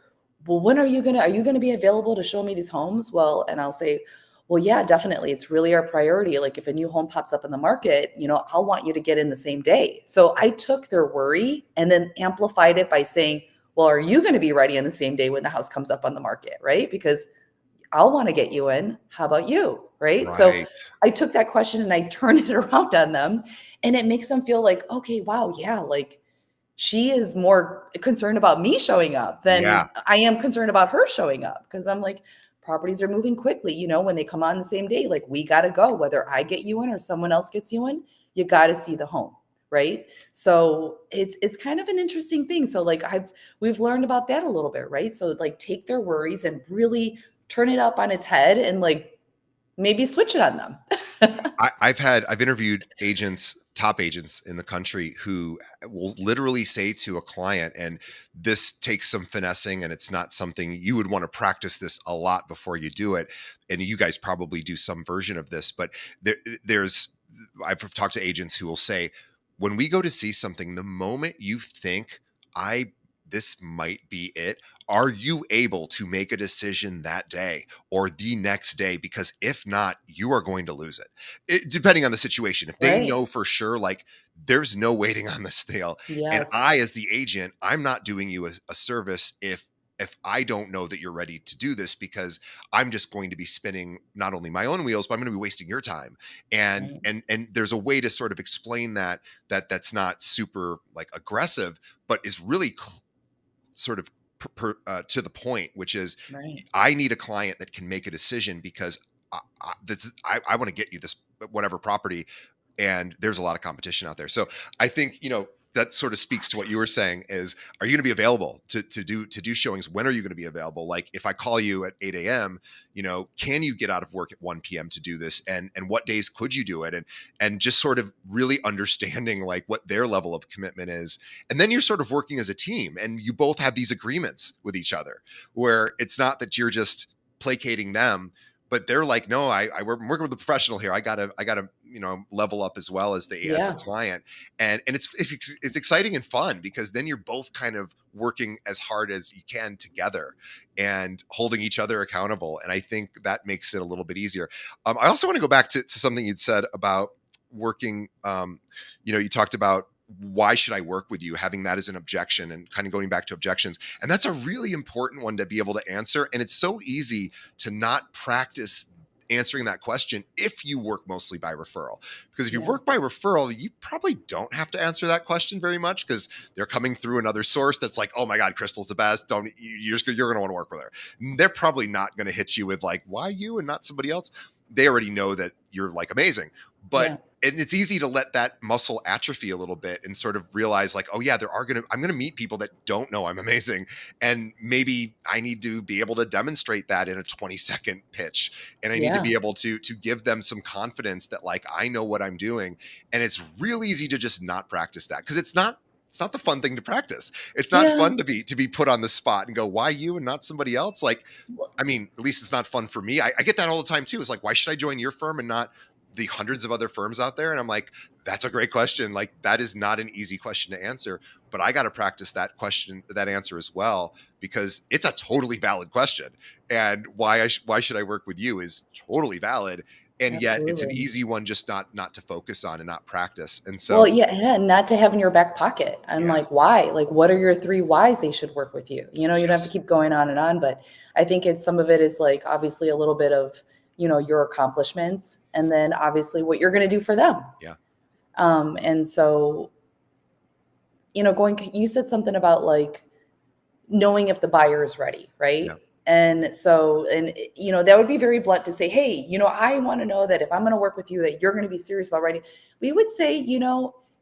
when are you going to be available to show me these homes? Well, and I'll say, well, yeah, definitely. It's really our priority. Like if a new home pops up in the market, I'll want you to get in the same day. So I took their worry and then amplified it by saying, well, are you going to be ready on the same day when the house comes up on the market, right? Because I'll want to get you in. How about you? Right. So Right. I took that question and I turned it around on them, and it makes them feel like, okay, wow, yeah, like she is more concerned about me showing up Yeah. than I am concerned about her showing up. Cause I'm like, properties are moving quickly. When they come on the same day, like we got to go, whether I get you in or someone else gets you in, you got to see the home. Right. So it's kind of an interesting thing. So like we've learned about that a little bit. Right. So like take their worries and really turn it up on its head and like maybe switch it on them. I've interviewed agents, top agents in the country, who will literally say to a client, and this takes some finessing, and it's not something you would want to practice this a lot before you do it. And you guys probably do some version of this, but there's I've talked to agents who will say, when we go to see something, the moment you think I this might be it, are you able to make a decision that day or the next day? Because if not, you are going to lose it, depending on the situation. If they Right. know for sure, like there's no waiting on this deal, and Yes. I, as the agent, I'm not doing you a service if I don't know that you're ready to do this, because I'm just going to be spinning not only my own wheels, but I'm going to be wasting your time. And Right. there's a way to sort of explain that's not super like aggressive, but is really sort of to the point, which is Right. I need a client that can make a decision, because I want to get you this whatever property, and there's a lot of competition out there. So I think that sort of speaks to what you were saying: is, are you going to be available to do showings? When are you going to be available? Like if I call you at 8 a.m., can you get out of work at 1 p.m. to do this? And what days could you do it? And just sort of really understanding like what their level of commitment is. And then you're sort of working as a team, and you both have these agreements with each other, where it's not that you're just placating them, but they're like, no, I'm working with a professional here. I gotta level up as well as the Yeah. client. And it's exciting and fun, because then you're both kind of working as hard as you can together and holding each other accountable. And I think that makes it a little bit easier. I also want to go back to something you'd said about working. You talked about, why should I work with you? Having that as an objection, and kind of going back to objections. And that's a really important one to be able to answer. And it's so easy to not practice answering that question if you work mostly by referral. Because if you Yeah. work by referral, you probably don't have to answer that question very much, because they're coming through another source that's like, oh my God, Crystal's the best. Don't you're going to want to work with her. They're probably not going to hit you with like, why you and not somebody else? They already know that you're like amazing. But Yeah. and it's easy to let that muscle atrophy a little bit and sort of realize like, oh yeah, I'm going to meet people that don't know I'm amazing. And maybe I need to be able to demonstrate that in a 20-second pitch. And I need to Yeah. be able to give them some confidence that like, I know what I'm doing. And it's real easy to just not practice that, because it's not the fun thing to practice. It's not Yeah. fun to be put on the spot and go, why you and not somebody else? Like, Well, I mean, at least it's not fun for me. I get that all the time too. It's like, why should I join your firm and not the hundreds of other firms out there? And I'm like, that's a great question. Like, that is not an easy question to answer, but I got to practice that question, that answer as well, because it's a totally valid question. And why should I work with you is totally valid. And yet it's an Absolutely. easy one just not to focus on and not practice. And Well, so, yeah, and not to have in your back pocket. And yeah, like, why? Like, what are your three whys they should work with you? You don't have to yes, keep going on and on, but I think it's some of it is like obviously a little bit of, your accomplishments and then obviously what you're going to do for them. yeah, And so, you said something about like knowing if the buyer is ready, right? yeah, And so, that would be very blunt to say, hey, I want to know that if I'm going to work with you, that you're going to be serious about writing. We would say,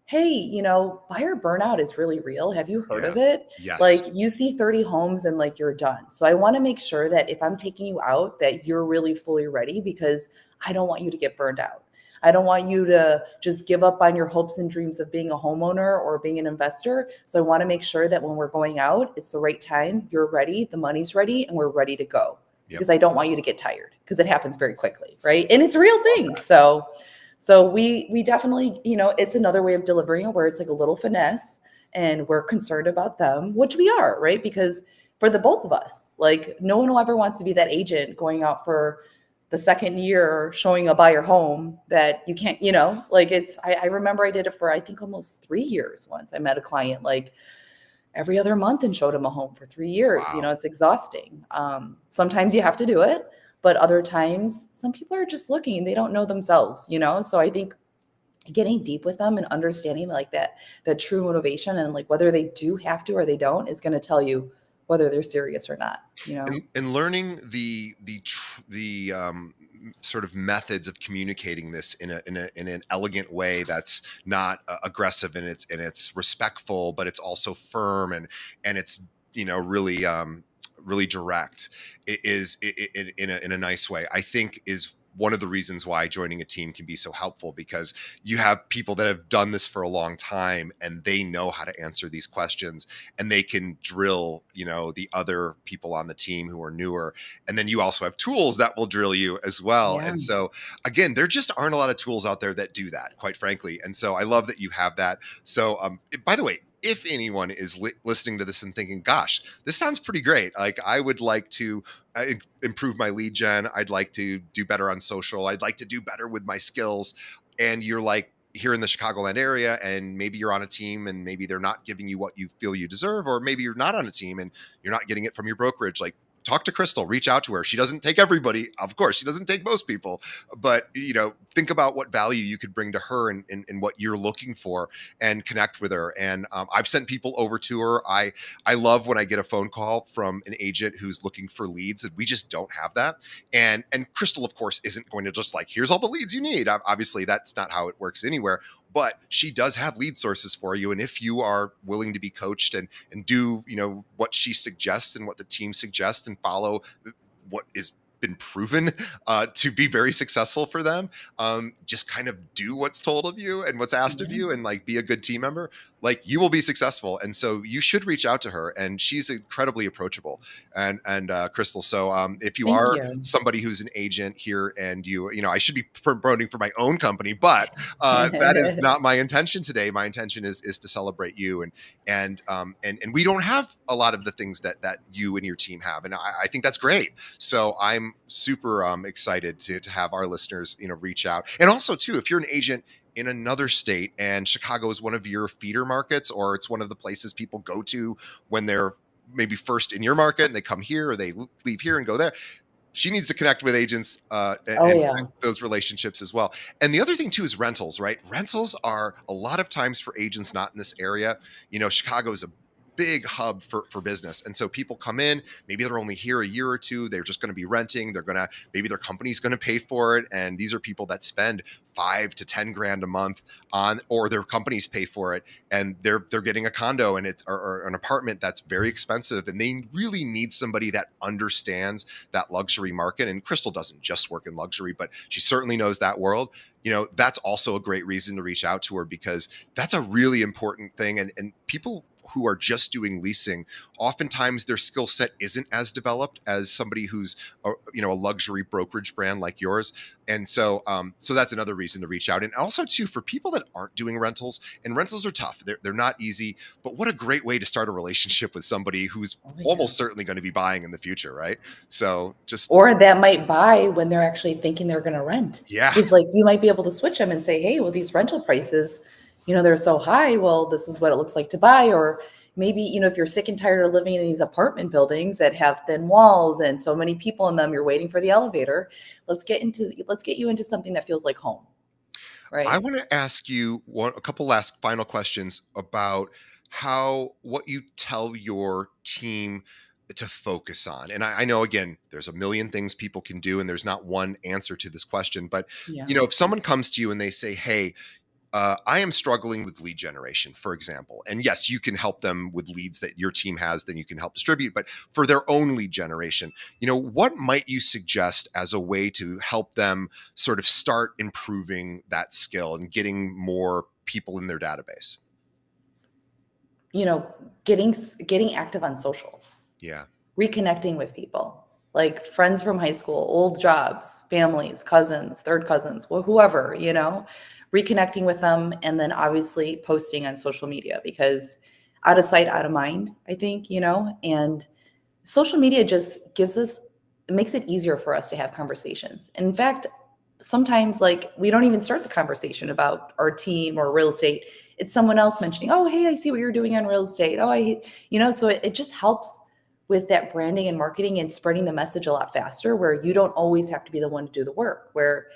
hey, buyer burnout is really real. Have you heard yeah, of it? yes, Like you see 30 homes and like you're done. So I want to make sure that if I'm taking you out, that you're really fully ready, because I don't want you to get burned out. I don't want you to just give up on your hopes and dreams of being a homeowner or being an investor. So I want to make sure that when we're going out, it's the right time, you're ready, the money's ready, and we're ready to go. yep, Because I don't want you to get tired, because it happens very quickly, right? And it's a real love thing. that. So we definitely, it's another way of delivering it where it's like a little finesse and we're concerned about them, which we are, right? Because for the both of us, like no one will ever wants to be that agent going out for the second year showing a buyer home that you can't, like I remember I did it for I think almost 3 years once. I met a client like every other month and showed him a home for 3 years. Wow. It's exhausting. Sometimes you have to do it, but other times some people are just looking, they don't know themselves. So I think getting deep with them and understanding like that true motivation and like whether they do have to or they don't is going to tell you whether they're serious or not. And learning the sort of methods of communicating this in an elegant way that's not aggressive, and it's respectful, but it's also firm, and it's really really direct, in a nice way, I think, is one of the reasons why joining a team can be so helpful, because you have people that have done this for a long time and they know how to answer these questions, and they can drill the other people on the team who are newer, and then you also have tools that will drill you as well. Yeah. And so again, there just aren't a lot of tools out there that do that, quite frankly, and so I love that you have that. So by the way, if anyone is listening to this and thinking, gosh, this sounds pretty great, like I would like to improve my lead gen, I'd like to do better on social, I'd like to do better with my skills, and you're like here in the Chicagoland area, and maybe you're on a team and maybe they're not giving you what you feel you deserve, or maybe you're not on a team and you're not getting it from your brokerage, like, talk to Crystal, reach out to her. She doesn't take everybody, of course. She doesn't take most people, but think about what value you could bring to her and what you're looking for, and connect with her. And I've sent people over to her. I love when I get a phone call from an agent who's looking for leads, and we just don't have that. And Crystal, of course, isn't going to just like, here's all the leads you need. Obviously, that's not how it works anywhere. But she does have lead sources for you, and if you are willing to be coached and do what she suggests and what the team suggests, and follow what is been proven to be very successful for them, just kind of do what's told of you and what's asked of Yeah. you, and like be a good team member, like you will be successful. And so you should reach out to her, and she's incredibly approachable. And Crystal, so if you Thank are you. somebody who's an agent here, and I should be promoting for my own company, but that is not my intention today. My intention is to celebrate you, and we don't have a lot of the things that you and your team have, and I think that's great. So I'm super excited to have our listeners reach out. And also too, if you're an agent in another state and Chicago is one of your feeder markets, or it's one of the places people go to when they're maybe first in your market and they come here, or they leave here and go there, she needs to connect with agents Oh and yeah. those relationships as well. And the other thing too is rentals, right? Rentals are a lot of times for agents not in this area. Chicago is a big hub for business. And so people come in, maybe they're only here a year or two, they're just going to be renting, maybe their company's going to pay for it. And these are people that spend 5 to 10 grand a month on, or their companies pay for it, and they're getting a condo, and it's or an apartment that's very expensive, and they really need somebody that understands that luxury market. And Crystal doesn't just work in luxury, but she certainly knows that world. That's also a great reason to reach out to her, because that's a really important thing. And people who are just doing leasing, oftentimes their skill set isn't as developed as somebody who's a luxury brokerage brand like yours. And so that's another reason to reach out. And also too, for people that aren't doing rentals, and rentals are tough, they're not easy, but what a great way to start a relationship with somebody who's Oh, yeah. almost certainly going to be buying in the future, right? So just Or that might buy when they're actually thinking they're going to rent. yeah. Because like you might be able to switch them and say, hey, well, these rental prices, they're so high. Well, this is what it looks like to buy. Or maybe, if you're sick and tired of living in these apartment buildings that have thin walls and so many people in them, you're waiting for the elevator. Let's get you into something that feels like home. I Right. want to ask you a couple last final questions about what you tell your team to focus on. And I know, again, there's a million things people can do, and there's not one answer to this question. But Yeah. if someone comes to you and they say, "Hey, I am struggling with lead generation," for example. And yes, you can help them with leads that your team has, then you can help distribute. But for their own lead generation, what might you suggest as a way to help them sort of start improving that skill and getting more people in their database? Getting active on social. Yeah. Reconnecting with people, like friends from high school, old jobs, families, cousins, third cousins, whoever, reconnecting with them. And then obviously posting on social media, because out of sight, out of mind, I think, and social media just makes it easier for us to have conversations. In fact, sometimes like we don't even start the conversation about our team or real estate. It's someone else mentioning, oh, hey, I see what you're doing on real estate. Oh, so it just helps with that branding and marketing and spreading the message a lot faster, where you don't always have to be the one to do the work. Where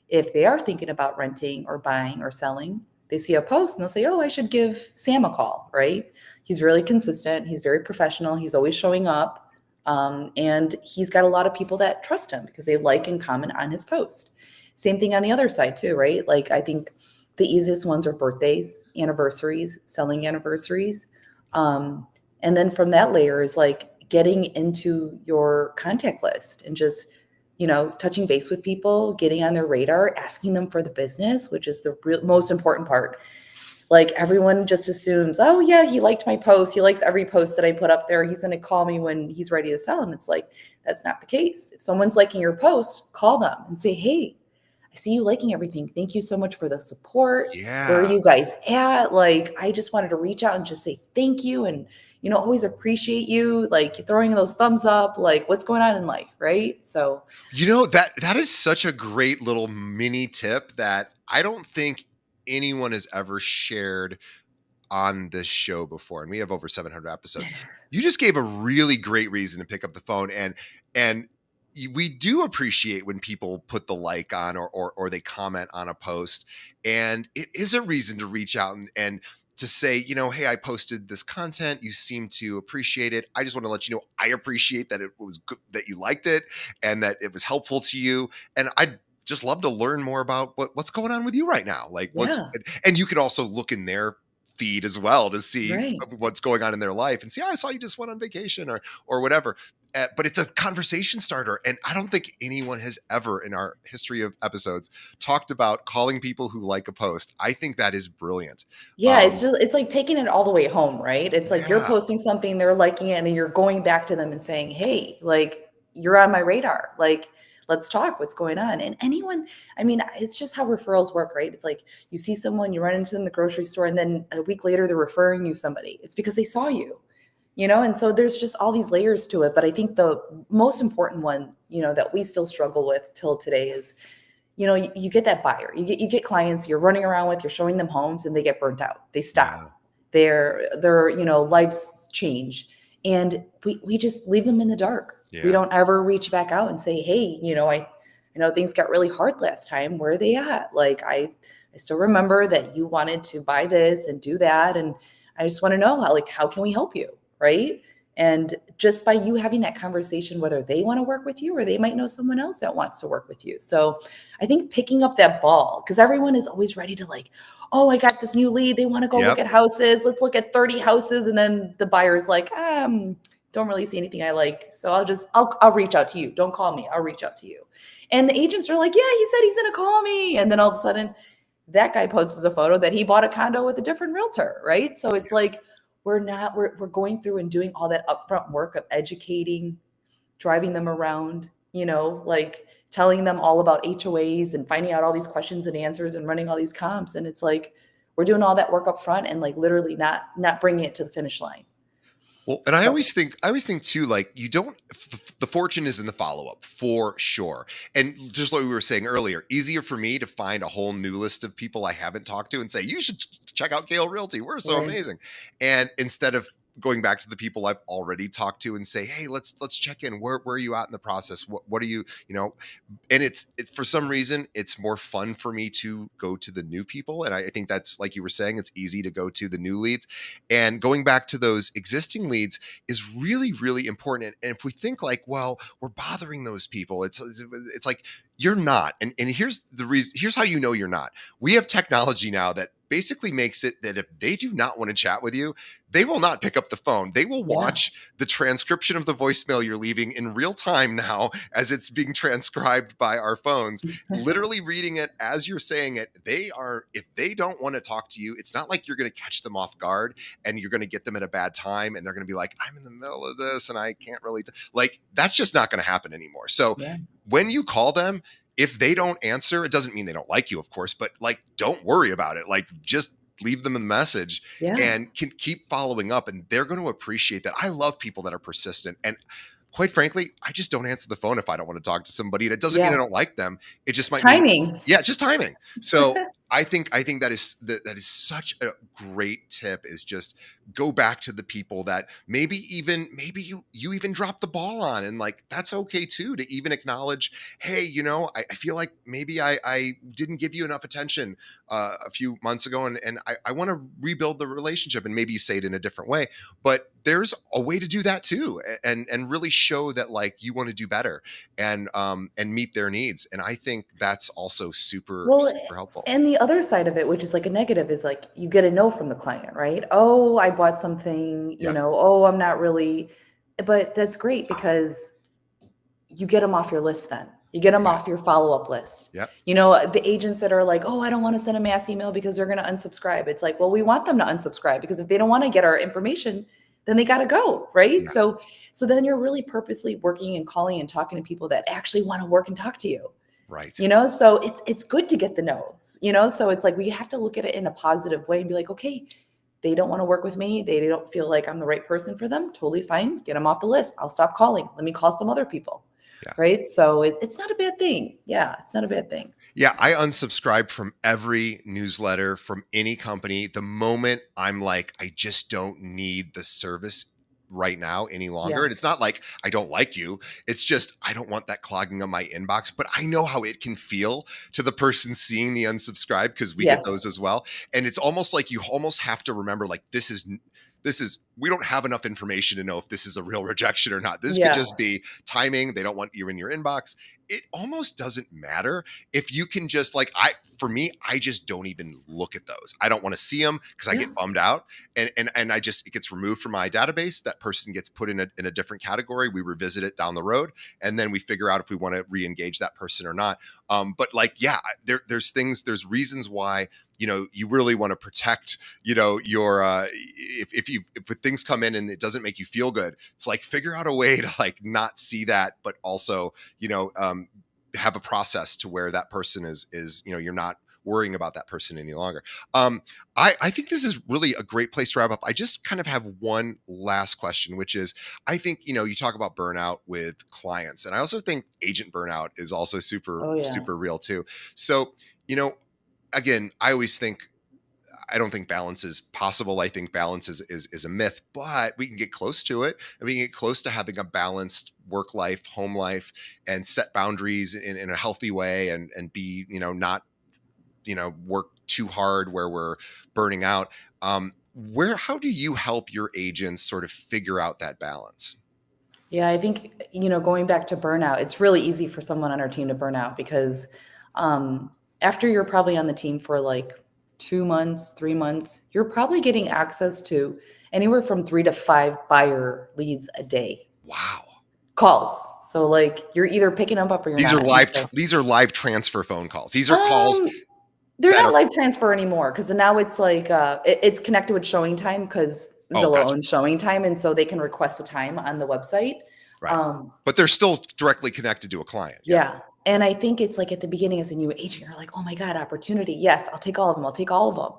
if they are thinking about renting or buying or selling, they see a post and they'll say, oh, I should give Sam a call, right? He's really consistent. He's very professional. He's always showing up. And he's got a lot of people that trust him because they like and comment on his post. Same thing on the other side too, right? Like I think the easiest ones are birthdays, anniversaries, selling anniversaries. And then from that layer is like getting into your contact list and just, touching base with people, getting on their radar, asking them for the business, which is the most important part. Like everyone just assumes, oh yeah, he liked my post. He likes every post that I put up there. He's going to call me when he's ready to sell. And it's like, that's not the case. If someone's liking your post, call them and say, hey, I see you liking everything. Thank you so much for the support. Where are Yeah. you guys at? Like, I just wanted to reach out and just say thank you and, always appreciate you, like throwing those thumbs up, like what's going on in life, right? So, That is such a great little mini tip that I don't think anyone has ever shared on this show before, and we have over 700 episodes. You just gave a really great reason to pick up the phone, and we do appreciate when people put the like on or they comment on a post, and it is a reason to reach out and to say, hey, I posted this content. You seem to appreciate it. I just want to let you know I appreciate that it was good, that you liked it, and that it was helpful to you. And I'd just love to learn more about what's going on with you right now. Like yeah, and you can also look in their feed as well to see right. what's going on in their life and see, oh, I saw you just went on vacation or whatever. But it's a conversation starter. And I don't think anyone has ever in our history of episodes talked about calling people who like a post. I think that is brilliant. Yeah, Um, it's like taking it all the way home, right? It's like you're yeah. posting something, they're liking it, and then you're going back to them and saying, "Hey, like you're on my radar. Like let's talk. What's going on?" And anyone, I mean, it's just how referrals work, right? It's like you see someone, you run into them in the grocery store, and then a week later they're referring you somebody. It's because they saw you, And so there's just all these layers to it. But I think the most important one, that we still struggle with till today is you get that buyer, you get clients you're running around with, you're showing them homes and they get burnt out. They stop. Yeah. Their lives change. And we just leave them in the dark. We Yeah. don't ever reach back out and say, hey, I know things got really hard last time. Where are they at? Like I still remember that you wanted to buy this and do that. And I just want to know how can we help you? Right. And just by you having that conversation, whether they want to work with you or they might know someone else that wants to work with you. So I think picking up that ball, because everyone is always ready to like, oh, I got this new lead. They want to go look Yep. at houses. Let's look at 30 houses. And then the buyer's like, don't really see anything I like. So I'll reach out to you. Don't call me. I'll reach out to you. And the agents are like, yeah, he said he's going to call me. And then all of a sudden that guy posts a photo that he bought a condo with a different realtor. Right. So it's like, we're going through and doing all that upfront work of educating, driving them around, like telling them all about HOAs and finding out all these questions and answers and running all these comps. And it's like we're doing all that work up front and like literally not bringing it to the finish line. Well, and So I always think too, like you don't, the fortune is in the follow up for sure. And just like we were saying earlier, easier for me to find a whole new list of people I haven't talked to and say, you should check out Gale Realty. We're so right. amazing. And instead of going back to the people I've already talked to and say, hey, let's check in. Where are you at in the process? What are you, and for some reason it's more fun for me to go to the new people, and I think that's like you were saying, it's easy to go to the new leads, and going back to those existing leads is really really important. And if we think like, well, we're bothering those people, it's like you're not. And here's the reason, here's how you know you're not. We have technology now that basically makes it that if they do not want to chat with you, they will not pick up the phone. They will Yeah. watch the transcription of the voicemail you're leaving in real time now as it's being transcribed by our phones, literally reading it as you're saying it. If they don't want to talk to you, it's not like you're going to catch them off guard and you're going to get them at a bad time and they're going to be like, I'm in the middle of this and I can't really, like, that's just not going to happen anymore. So Yeah. when you call them, if they don't answer, it doesn't mean they don't like you, of course, but like, don't worry about it. Like, just leave them a message Yeah. and can keep following up, and they're going to appreciate that. I love people that are persistent. And quite frankly, I just don't answer the phone if I don't want to talk to somebody. And it doesn't mean I Yeah. don't like them. It just It's might mean, timing. yeah, just timing. So I think that is such a great tip, is just go back to the people that maybe you even drop the ball on, and like that's okay too, to even acknowledge, hey, I feel like maybe I didn't give you enough attention a few months ago, and I want to rebuild the relationship, and maybe you say it in a different way, but there's a way to do that too, and really show that like you want to do better, and meet their needs. And I think that's also super Well, super helpful. and the other side of it, which is like a negative, is like you get a no from the client, right? Oh, I bought something, Yeah, oh, I'm not really, but that's great because you get them off your list then. You get them yeah, off your follow-up list. yeah, The agents that are like, oh, I don't want to send a mass email because they're going to unsubscribe. It's like, well, we want them to unsubscribe because if they don't want to get our information, then they got to go, right? yeah, So then you're really purposely working and calling and talking to people that actually want to work and talk to you. right. So it's good to get the no's, so it's like we have to look at it in a positive way and be like, okay, they don't want to work with me, they don't feel like I'm the right person for them, totally fine, get them off the list, I'll stop calling, let me call some other people. Yeah. Right, so it's not a bad thing. Yeah, it's not a bad thing. Yeah, I unsubscribe from every newsletter from any company the moment I'm like, I just don't need the service right now any longer. Yeah. And it's not like I don't like you. It's just I don't want that clogging up my inbox. But I know how it can feel to the person seeing the unsubscribe, because we get Yes. those as well. And it's almost like you almost have to remember, like, this is we don't have enough information to know if this is a real rejection or not. This could Yeah. just be timing. They don't want you in your inbox. It almost doesn't matter if you can just like, for me, I just don't even look at those. I don't want to see them because I Yeah. get bummed out, and it gets removed from my database. That person gets put in a different category. We revisit it down the road, and then we figure out if we want to re-engage that person or not. But like, yeah, there's reasons why you really want to protect your if things come in and it doesn't make you feel good, it's like figure out a way to like not see that, but also have a process to where that person is you're not worrying about that person any longer. I think this is really a great place to wrap up. I just kind of have one last question, which is, I think you talk about burnout with clients, and I also think agent burnout is also super Oh yeah. super real too. So again, I don't think balance is possible. I think balance is a myth, but we can get close to it, and we can get close to having a balanced work life, home life, and set boundaries in a healthy way, and be, not, work too hard where we're burning out. How do you help your agents sort of figure out that balance? Yeah, I think, going back to burnout, it's really easy for someone on our team to burn out because after you're probably on the team for like 2 months, 3 months, you're probably getting access to anywhere from 3 to 5 buyer leads a day, Wow. calls. So like you're either picking them up or you're These are not. And live, so, these are live transfer phone calls. These are calls um, they're that not are, live transfer anymore because now it's like it's connected with showing time because oh, Zillow gotcha. owns showing time, and so they can request a time on the website. Right. Um, But they're still directly connected to a client. Yeah. Yeah. And I think it's like at the beginning as a new agent, you're like, oh my God, opportunity. Yes, I'll take all of them. I'll take all of them.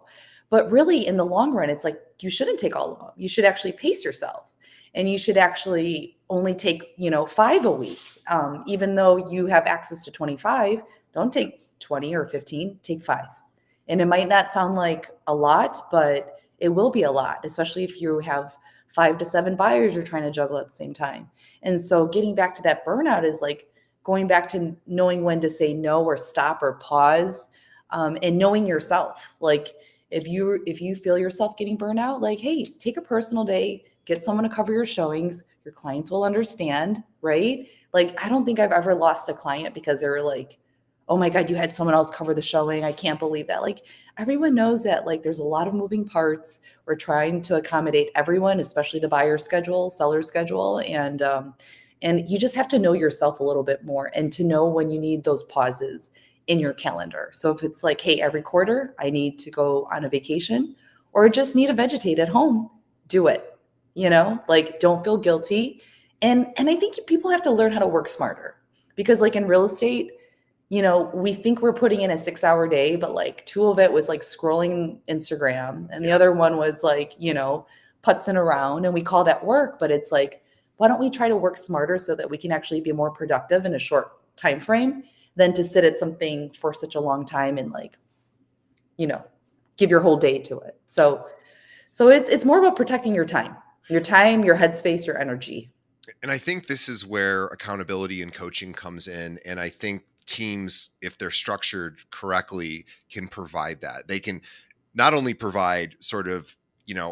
But really, in the long run, it's like you shouldn't take all of them. You should actually pace yourself, and you should actually only take, 5 a week. Even though you have access to 25, don't take 20 or 15, take 5. And it might not sound like a lot, but it will be a lot, especially if you have 5 to 7 buyers you're trying to juggle at the same time. And so getting back to that burnout is like going back to knowing when to say no or stop or pause, and knowing yourself. Like if you feel yourself getting burnout, like, hey, take a personal day, get someone to cover your showings. Your clients will understand, right? Like I don't think I've ever lost a client because they were like, oh my God, you had someone else cover the showing. I can't believe that. Like everyone knows that like there's a lot of moving parts. We're trying to accommodate everyone, especially the buyer schedule, seller schedule. And you just have to know yourself a little bit more and to know when you need those pauses in your calendar. So if it's like, hey, every quarter I need to go on a vacation or just need to vegetate at home, do it. Like don't feel guilty. And I think people have to learn how to work smarter because like in real estate, we think we're putting in a 6-hour day, but like 2 of it was like scrolling Instagram and the Yeah. other one was like, putzing around, and we call that work, but it's like why don't we try to work smarter so that we can actually be more productive in a short time frame than to sit at something for such a long time and like, you know, give your whole day to it. So it's more about protecting your time, your headspace, your energy. And I think this is where accountability and coaching comes in. And I think teams, if they're structured correctly, can provide that. They can not only provide sort of,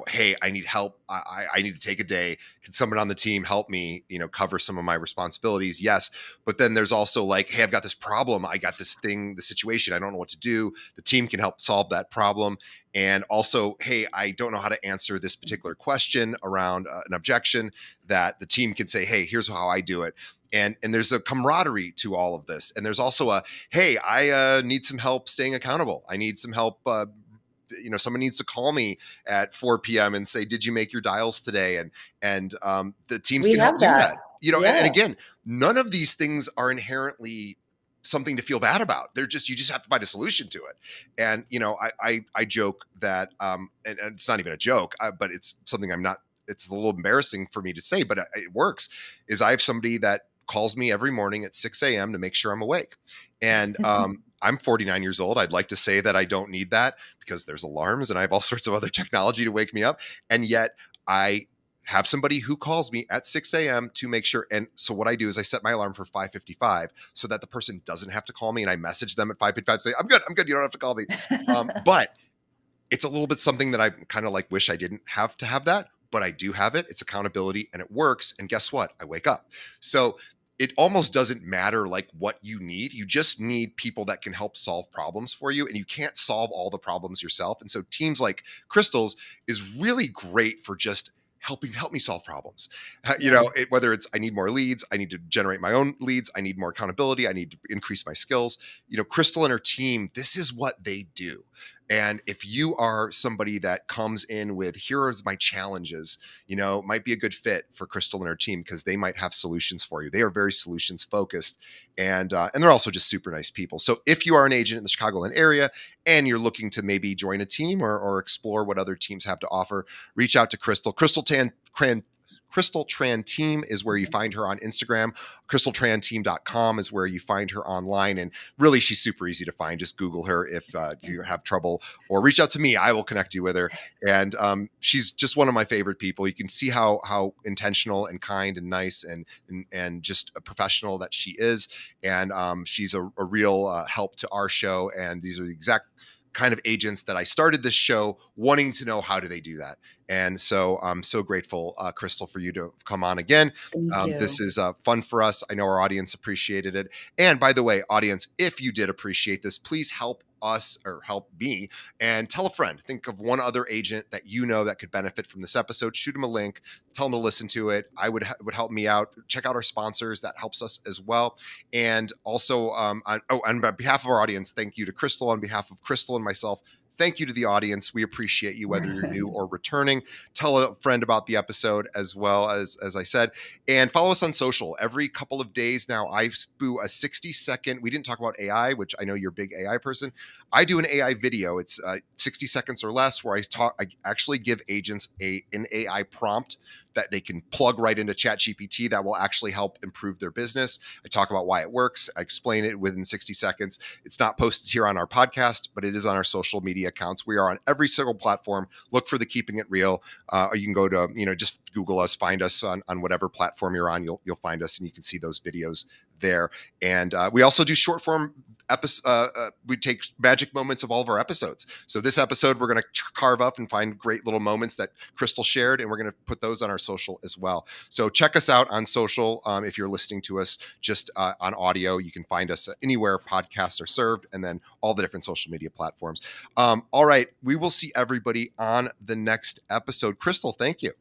hey, I need help. I need to take a day. Can someone on the team help me, cover some of my responsibilities? Yes. But then there's also like, hey, I've got this problem. I got this thing, the situation. I don't know what to do. The team can help solve that problem. And also, hey, I don't know how to answer this particular question around an objection, that the team can say, hey, here's how I do it. And there's a camaraderie to all of this. And there's also a, hey, I need some help staying accountable. I need some help. Someone needs to call me at 4 p.m. and say, did you make your dials today? And the teams We can help have do that. that. And Yeah. again, none of these things are inherently something to feel bad about. You just have to find a solution to it. And, I joke that, and it's not even a joke, but it's something it's a little embarrassing for me to say, but it works, is I have somebody that calls me every morning at 6 a.m. to make sure I'm awake. And I'm 49 years old. I'd like to say that I don't need that because there's alarms and I have all sorts of other technology to wake me up. And yet I have somebody who calls me at 6 a.m. to make sure. And so what I do is I set my alarm for 5:55 so that the person doesn't have to call me. And I message them at 5:55, say, I'm good. You don't have to call me. But it's a little bit something that I kind of like wish I didn't have to have that, but I do have it. It's accountability and it works. And guess what? I wake up. So it almost doesn't matter like what you need. You just need people that can help solve problems for you. And you can't solve all the problems yourself. And so teams like Crystal's is really great for just help me solve problems. Yeah. Whether it's I need more leads, I need to generate my own leads, I need more accountability, I need to increase my skills. Crystal and her team, this is what they do. And if you are somebody that comes in with, here are my challenges, might be a good fit for Crystal and her team because they might have solutions for you. They are very solutions focused, and they're also just super nice people. So if you are an agent in the Chicagoland area and you're looking to maybe join a team or explore what other teams have to offer, reach out to Crystal. Crystal Tran Team is where you find her on Instagram. CrystalTranTeam.com is where you find her online. And really, she's super easy to find. Just Google her if you have trouble, or reach out to me. I will connect you with her. And she's just one of my favorite people. You can see how intentional and kind and nice and just a professional that she is. And she's a real help to our show. And these are the exact kind of agents that I started this show wanting to know, how do they do that? And so I'm so grateful, Crystal, for you to come on again. Thank This you. is fun for us. I know our audience appreciated it. And by the way, audience, if you did appreciate this, please help us or help me and tell a friend. Think of one other agent that that could benefit from this episode. Shoot them a link, tell them to listen to it. Would help me out. Check out our sponsors. That helps us as well. And also, on behalf of our audience, thank you to Crystal. On behalf of Crystal and myself, thank you to the audience. We appreciate you, whether you're new or returning. Tell a friend about the episode as well, as I said. And follow us on social. Every couple of days now, I spew a 60-second. We didn't talk about AI, which I know you're a big AI person. I do an AI video. It's 60 seconds or less where I actually give agents an AI prompt that they can plug right into ChatGPT that will actually help improve their business. I talk about why it works. I explain it within 60 seconds. It's not posted here on our podcast, but it is on our social media accounts. We are on every single platform. Look for the Keeping It Real. Or you can go to, just Google us, find us on whatever platform you're on. You'll find us and you can see those videos there. And we also do short form episode. We take magic moments of all of our episodes. So this episode, we're going to carve up and find great little moments that Crystal shared, and we're going to put those on our social as well. So check us out on social. If you're listening to us just on audio, you can find us anywhere podcasts are served, and then all the different social media platforms. All right. We will see everybody on the next episode. Crystal, thank you.